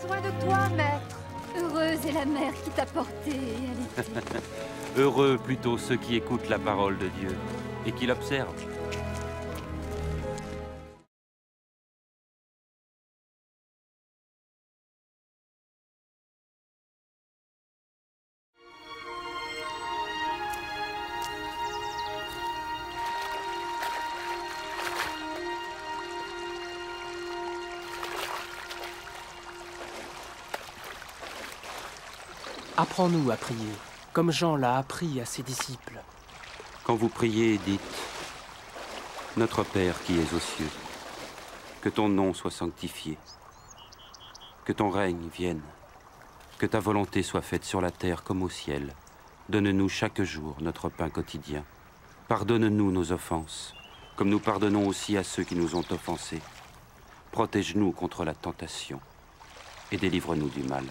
besoin de toi, maître. Heureuse est la mère qui t'a porté et allaitée. Heureux plutôt ceux qui écoutent la parole de Dieu et qui l'observent. Apprends-nous à prier, comme Jean l'a appris à ses disciples. Quand vous priez, dites « Notre Père qui es aux cieux, que ton nom soit sanctifié, que ton règne vienne, que ta volonté soit faite sur la terre comme au ciel. Donne-nous chaque jour notre pain quotidien. Pardonne-nous nos offenses, comme nous pardonnons aussi à ceux qui nous ont offensés. Protège-nous contre la tentation et délivre-nous du mal. »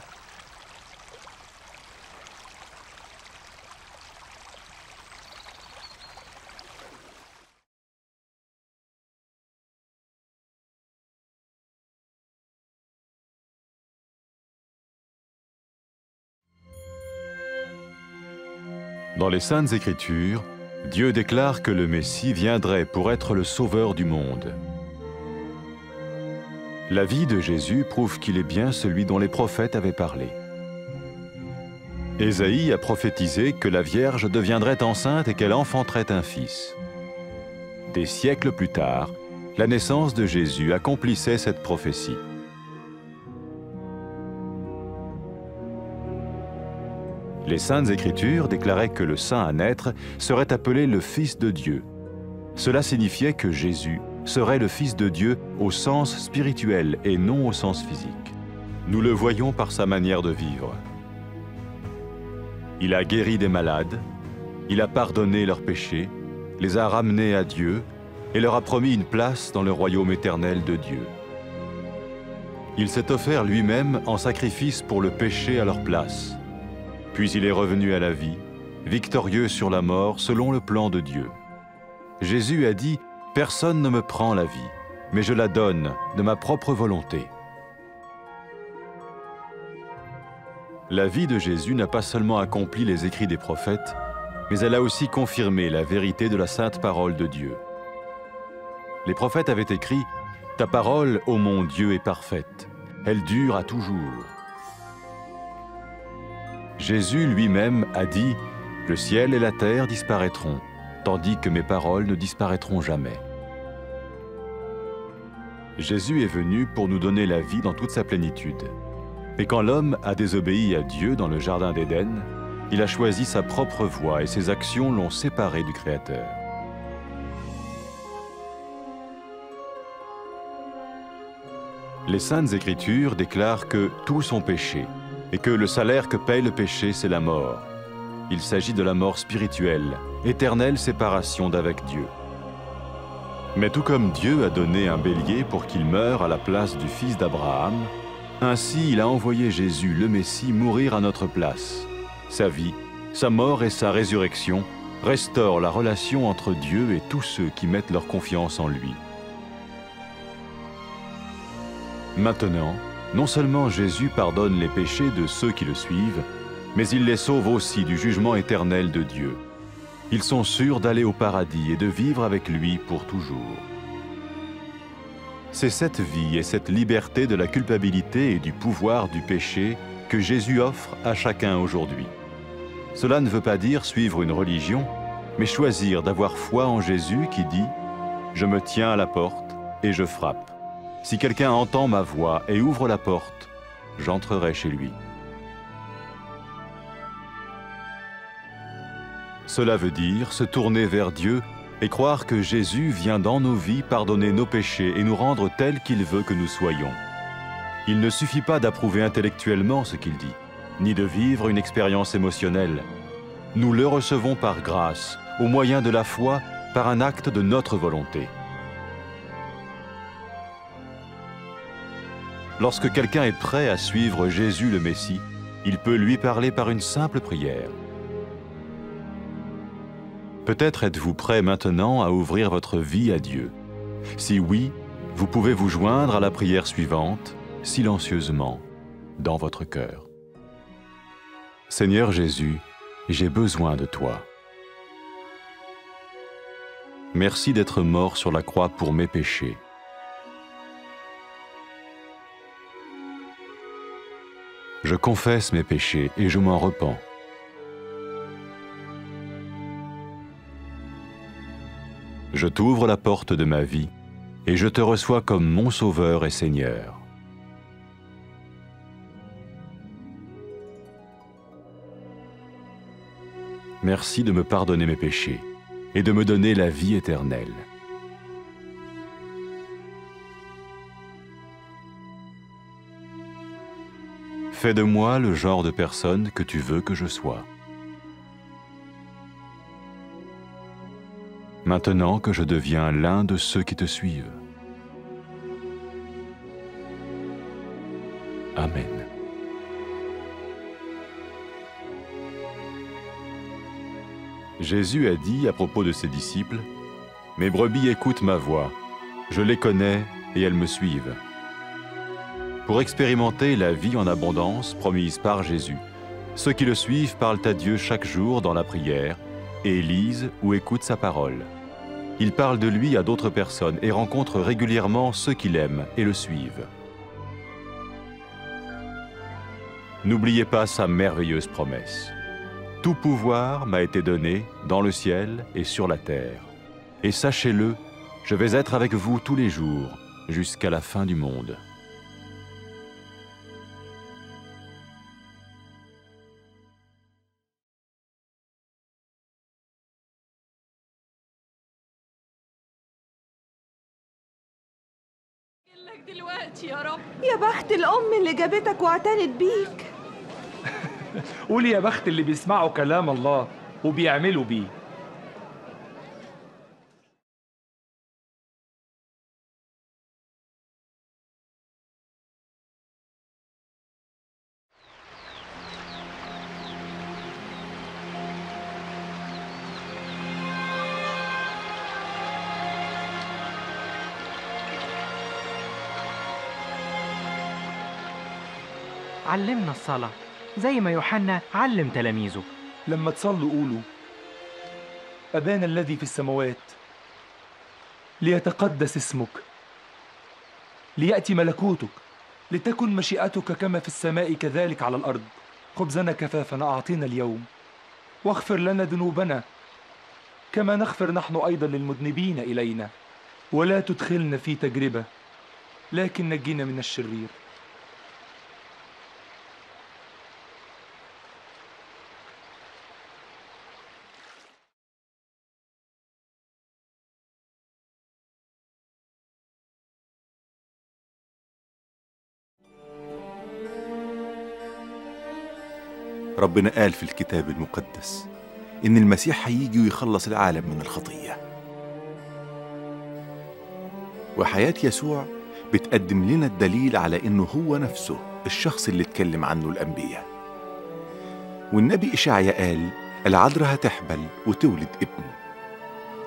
Dans les Saintes Écritures, Dieu déclare que le Messie viendrait pour être le sauveur du monde. La vie de Jésus prouve qu'il est bien celui dont les prophètes avaient parlé. Ésaïe a prophétisé que la Vierge deviendrait enceinte et qu'elle enfanterait un fils. Des siècles plus tard, la naissance de Jésus accomplissait cette prophétie. Les Saintes Écritures déclaraient que le saint à naître serait appelé le Fils de Dieu. Cela signifiait que Jésus serait le Fils de Dieu au sens spirituel et non au sens physique. Nous le voyons par sa manière de vivre. Il a guéri des malades, il a pardonné leurs péchés, les a ramenés à Dieu et leur a promis une place dans le royaume éternel de Dieu. Il s'est offert lui-même en sacrifice pour le péché à leur place. Puis il est revenu à la vie, victorieux sur la mort selon le plan de Dieu. Jésus a dit « Personne ne me prend la vie, mais je la donne de ma propre volonté. » La vie de Jésus n'a pas seulement accompli les écrits des prophètes, mais elle a aussi confirmé la vérité de la sainte parole de Dieu. Les prophètes avaient écrit « Ta parole, ô mon Dieu, est parfaite, elle dure à toujours. » Jésus lui-même a dit « Le ciel et la terre disparaîtront, tandis que mes paroles ne disparaîtront jamais. » Jésus est venu pour nous donner la vie dans toute sa plénitude. Mais quand l'homme a désobéi à Dieu dans le jardin d'Éden, il a choisi sa propre voie et ses actions l'ont séparé du Créateur. Les Saintes Écritures déclarent que tous ont péché et que le salaire que paye le péché, c'est la mort. Il s'agit de la mort spirituelle, éternelle séparation d'avec Dieu. Mais tout comme Dieu a donné un bélier pour qu'il meure à la place du fils d'Abraham, ainsi il a envoyé Jésus, le Messie, mourir à notre place. Sa vie, sa mort et sa résurrection restaurent la relation entre Dieu et tous ceux qui mettent leur confiance en lui. Maintenant, non seulement Jésus pardonne les péchés de ceux qui le suivent, mais il les sauve aussi du jugement éternel de Dieu. Ils sont sûrs d'aller au paradis et de vivre avec lui pour toujours. C'est cette vie et cette liberté de la culpabilité et du pouvoir du péché que Jésus offre à chacun aujourd'hui. Cela ne veut pas dire suivre une religion, mais choisir d'avoir foi en Jésus qui dit « Je me tiens à la porte et je frappe. Si quelqu'un entend ma voix et ouvre la porte, j'entrerai chez lui. » Cela veut dire se tourner vers Dieu et croire que Jésus vient dans nos vies pardonner nos péchés et nous rendre tels qu'il veut que nous soyons. Il ne suffit pas d'approuver intellectuellement ce qu'il dit, ni de vivre une expérience émotionnelle. Nous le recevons par grâce, au moyen de la foi, par un acte de notre volonté. Lorsque quelqu'un est prêt à suivre Jésus le Messie, il peut lui parler par une simple prière. Peut-être êtes-vous prêt maintenant à ouvrir votre vie à Dieu. Si oui, vous pouvez vous joindre à la prière suivante, silencieusement. dans votre cœur. Seigneur Jésus, j'ai besoin de toi. Merci d'être mort sur la croix pour mes péchés. Je confesse mes péchés et je m'en repens. Je t'ouvre la porte de ma vie et je te reçois comme mon Sauveur et Seigneur. Merci de me pardonner mes péchés et de me donner la vie éternelle. Fais de moi le genre de personne que tu veux que je sois. Maintenant que je deviens l'un de ceux qui te suivent. Amen. Jésus a dit à propos de ses disciples, « Mes brebis écoutent ma voix, je les connais et elles me suivent. » Pour expérimenter la vie en abondance promise par Jésus, ceux qui le suivent parlent à Dieu chaque jour dans la prière et lisent ou écoutent sa parole. Ils parlent de lui à d'autres personnes et rencontrent régulièrement ceux qui l'aiment et le suivent. N'oubliez pas sa merveilleuse promesse. Tout pouvoir m'a été donné dans le ciel et sur la terre. Et sachez-le, je vais être avec vous tous les jours, jusqu'à la fin du monde. يا بخت الأم اللي جابتك واعتنت بيك. قولي يا بخت اللي بيسمعوا كلام الله وبيعملوا بيه. علمنا الصلاة زي ما يوحنا علم تلاميذه. لما تصلوا قولوا: أبانا الذي في السماوات، ليتقدس اسمك، ليأتي ملكوتك، لتكن مشيئتك كما في السماء كذلك على الأرض. خبزنا كفافنا أعطينا اليوم، واغفر لنا ذنوبنا كما نغفر نحن أيضا للمذنبين إلينا، ولا تدخلنا في تجربة لكن نجينا من الشرير. ربنا قال في الكتاب المقدس إن المسيح هيجي ويخلص العالم من الخطية، وحياة يسوع بتقدم لنا الدليل على إنه هو نفسه الشخص اللي اتكلم عنه الأنبياء. والنبي إشعياء قال العذراء هتحبل وتولد ابن،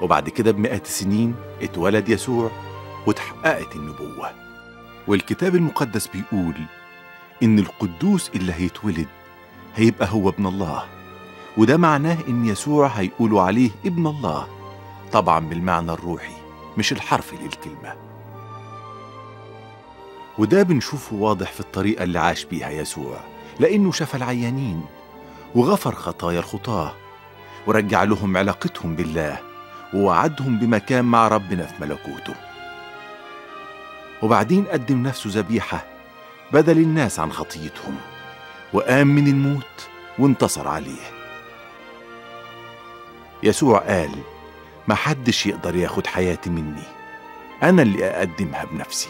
وبعد كده ب100 سنين اتولد يسوع وتحققت النبوة. والكتاب المقدس بيقول إن القدوس اللي هيتولد هيبقى هو ابن الله، وده معناه إن يسوع هيقولوا عليه ابن الله، طبعا بالمعنى الروحي مش الحرفي للكلمة. وده بنشوفه واضح في الطريقة اللي عاش بيها يسوع، لأنه شفى العيانين وغفر خطايا الخطاة ورجع لهم علاقتهم بالله ووعدهم بمكان مع ربنا في ملكوته. وبعدين قدم نفسه ذبيحة بدل الناس عن خطيتهم، وقام من الموت وانتصر عليه. يسوع قال محدش يقدر ياخد حياتي مني، أنا اللي أقدمها بنفسي.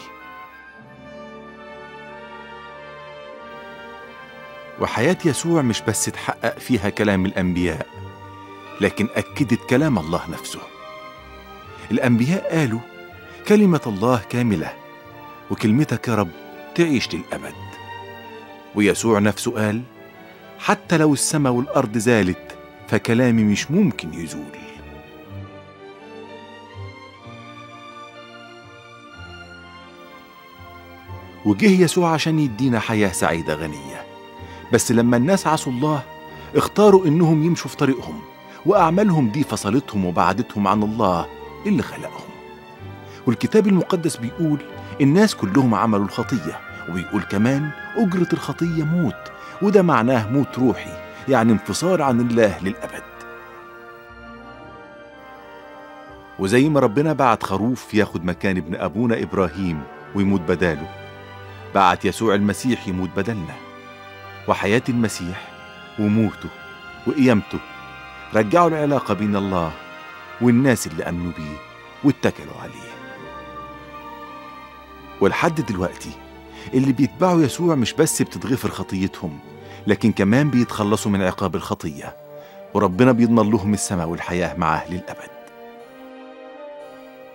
وحياة يسوع مش بس تحقق فيها كلام الأنبياء، لكن أكدت كلام الله نفسه. الأنبياء قالوا كلمة الله كاملة، وكلمتك يا رب تعيش للأبد. ويسوع نفسه قال حتى لو السماء والأرض زالت فكلامي مش ممكن يزول. وجه يسوع عشان يدينا حياة سعيدة غنية. بس لما الناس عصوا الله اختاروا إنهم يمشوا في طريقهم، وأعمالهم دي فصلتهم وبعدتهم عن الله اللي خلقهم. والكتاب المقدس بيقول الناس كلهم عملوا الخطية، وبيقول كمان أجرة الخطية موت، وده معناه موت روحي، يعني انفصال عن الله للأبد. وزي ما ربنا بعت خروف ياخد مكان ابن أبونا إبراهيم ويموت بداله، بعت يسوع المسيح يموت بدلنا. وحياة المسيح وموته وقيامته رجعوا العلاقة بين الله والناس اللي آمنوا بيه واتكلوا عليه. ولحد دلوقتي اللي بيتبعوا يسوع مش بس بتتغفر خطيتهم، لكن كمان بيتخلصوا من عقاب الخطية، وربنا بيضمن لهم السماء والحياة معاه للأبد.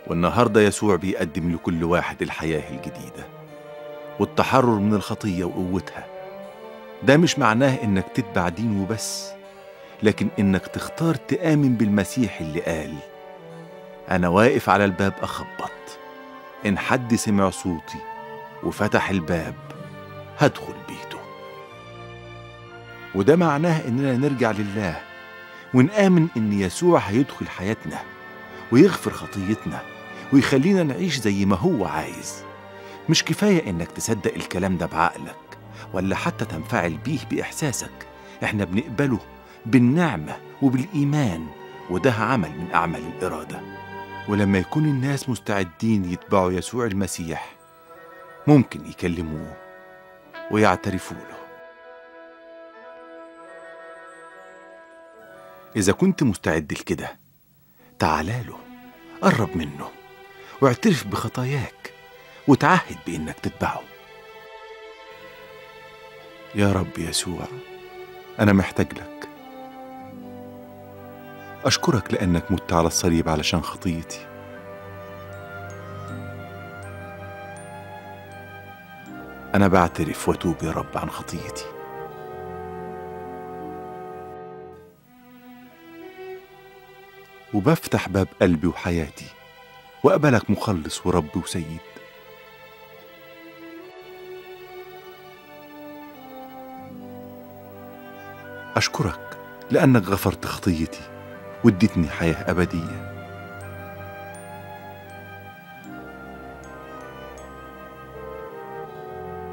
والنهاردة يسوع بيقدم لكل واحد الحياة الجديدة والتحرر من الخطية وقوتها. ده مش معناه إنك تتبع دين وبس، لكن إنك تختار تآمن بالمسيح اللي قال أنا واقف على الباب أخبط، إن حد سمع صوتي وفتح الباب هدخل بيته. وده معناه إننا نرجع لله ونآمن إن يسوع هيدخل حياتنا ويغفر خطيتنا ويخلينا نعيش زي ما هو عايز. مش كفاية إنك تصدق الكلام ده بعقلك ولا حتى تنفعل بيه بإحساسك، إحنا بنقبله بالنعمة وبالإيمان، وده عمل من أعمال الإرادة. ولما يكون الناس مستعدين يتبعوا يسوع المسيح ممكن يكلموه ويعترفوا له. إذا كنت مستعد لكده تعالى له، قرب منه واعترف بخطاياك وتعهد بإنك تتبعه. يا رب يسوع، أنا محتاج لك. أشكرك لأنك مت على الصليب علشان خطيتي. أنا بعترف وأتوب يا رب عن خطيتي. وبفتح باب قلبي وحياتي وأقبلك مخلص ورب وسيد. أشكرك لأنك غفرت خطيتي واديتني حياة أبدية.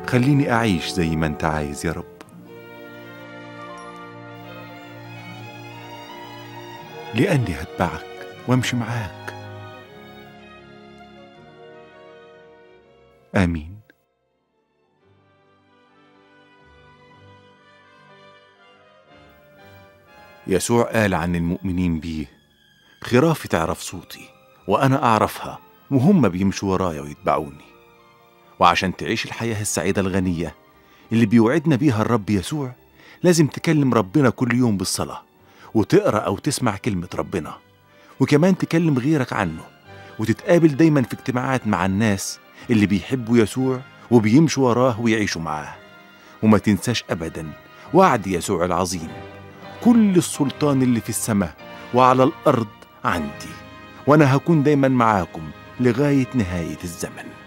خليني أعيش زي ما أنت عايز يا رب. لأني هتبعك وامشي معاك. آمين. يسوع قال عن المؤمنين بيه خرافي تعرف صوتي وأنا أعرفها وهم بيمشوا ورايا ويتبعوني. وعشان تعيش الحياة السعيدة الغنية اللي بيوعدنا بيها الرب يسوع لازم تكلم ربنا كل يوم بالصلاة، وتقرأ أو تسمع كلمة ربنا، وكمان تكلم غيرك عنه، وتتقابل دايما في اجتماعات مع الناس اللي بيحبوا يسوع وبيمشوا وراه ويعيشوا معاه. وما تنساش أبدا وعد يسوع العظيم: كل السلطان اللي في السماء وعلى الأرض عندي، وأنا هكون دايما معاكم لغاية نهاية الزمن.